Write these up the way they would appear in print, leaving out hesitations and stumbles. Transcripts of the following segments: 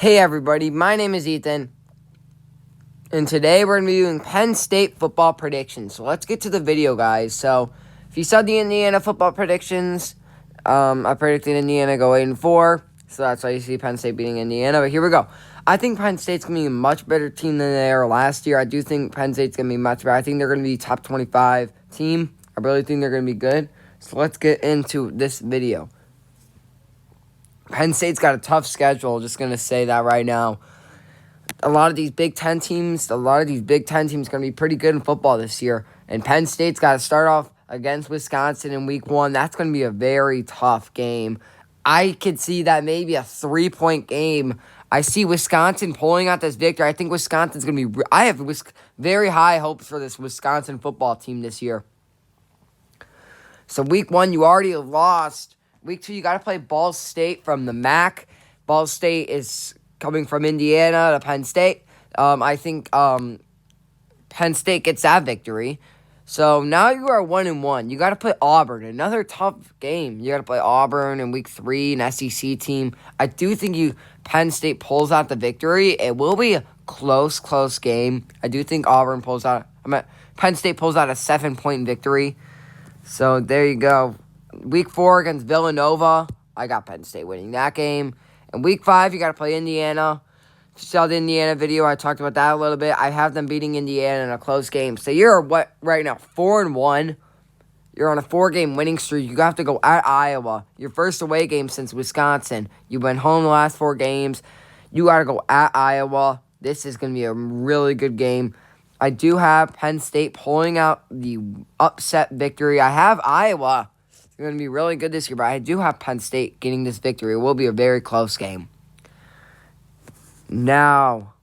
Hey everybody, my name is Ethan, and today we're going to be doing Penn State football predictions. So let's get to the video, guys. So if you saw the Indiana football predictions, I predicted Indiana go 8-4, so that's why you see Penn State beating Indiana. But here we go. I think Penn State's going to be a much better team than they were last year. I do think Penn State's going to be much better. I think they're going to be top 25 team. I really think they're going to be good. So let's get into this video. Penn State's got a tough schedule, just going to say that right now. A lot of these Big Ten teams are going to be pretty good in football this year. And Penn State's got to start off against Wisconsin in week 1. That's going to be a very tough game. I could see that maybe a 3-point game. I see Wisconsin pulling out this victory. I think Wisconsin's going to be... I have very high hopes for this Wisconsin football team this year. So week 1, you already lost. Week 2, you got to play Ball State from the MAC. Ball State is coming from Indiana to Penn State. I think Penn State gets that victory. So now you are 1-1. You got to play Auburn, another tough game. You got to play Auburn in week 3, an SEC team. I do think Penn State pulls out the victory. It will be a close game. I do think Penn State pulls out a 7-point victory. So there you go. Week 4 against Villanova, I got Penn State winning that game. And week 5, you got to play Indiana. If you saw the Indiana video, I talked about that a little bit. I have them beating Indiana in a close game. So you're right now 4-1. You're on a 4-game winning streak. You have to go at Iowa. Your first away game since Wisconsin. You went home the last 4 games. You got to go at Iowa. This is going to be a really good game. I do have Penn State pulling out the upset victory. I have Iowa. It's going to be really good this year, but I do have Penn State getting this victory. It will be a very close game. Now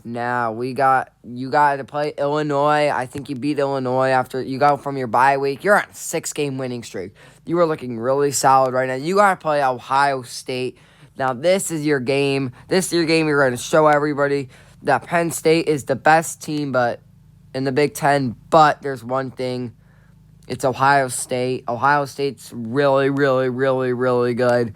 you got to play Illinois. I think you beat Illinois after you go from your bye week. You're on a 6-game winning streak. You are looking really solid right now. You got to play Ohio State. Now this is your game. This is your game. You're going to show everybody that Penn State is the best team, but in the Big Ten. But there's one thing. It's Ohio State. Ohio State's really, really, really, really good.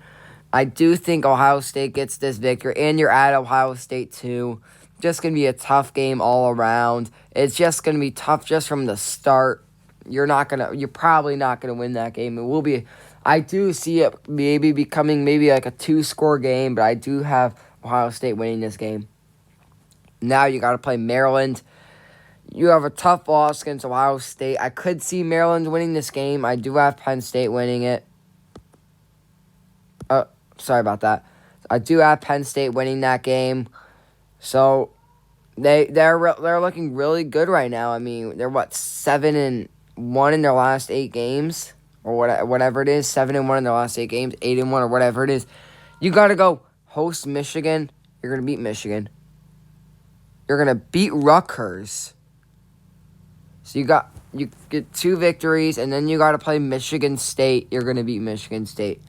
I do think Ohio State gets this victory, and you're at Ohio State too. Just going to be a tough game all around. It's just going to be tough just from the start. You're probably not going to win that game. It will be. I do see it maybe becoming like a 2-score game, but I do have Ohio State winning this game. Now you got to play Maryland. You have a tough loss against Ohio State. I could see Maryland winning this game. I do have Penn State winning it. Sorry about that. I do have Penn State winning that game. So they're looking really good right now. I mean, they're 7-1 in their last 8 games, or whatever it is. 7-1 in their last 8 games, 8-1 or whatever it is. You got to go host Michigan. You're gonna beat Michigan. You're gonna beat Rutgers. So you get 2 victories, and then you got to play Michigan State. You're going to beat Michigan State.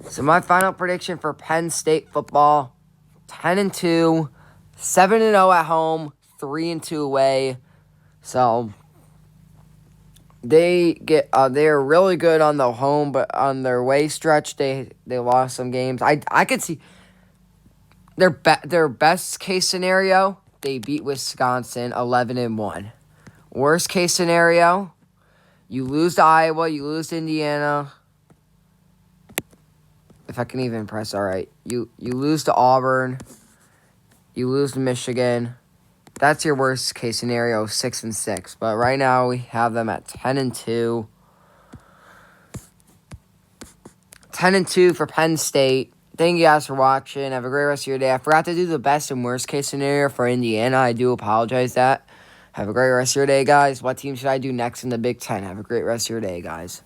So my final prediction for Penn State football, 10-2, 7-0 at home, 3-2 away. So they're really good on the home, but on their away stretch, they lost some games. I could see their best case scenario, they beat Wisconsin 11-1. Worst case scenario, you lose to Iowa, you lose to Indiana. If I can even press, all right. You lose to Auburn, you lose to Michigan. That's your worst case scenario, 6-6. But right now we have them at 10-2. 10-2 for Penn State. Thank you guys for watching. Have a great rest of your day. I forgot to do the best and worst case scenario for Indiana. I do apologize that. Have a great rest of your day, guys. What team should I do next in the Big Ten? Have a great rest of your day, guys.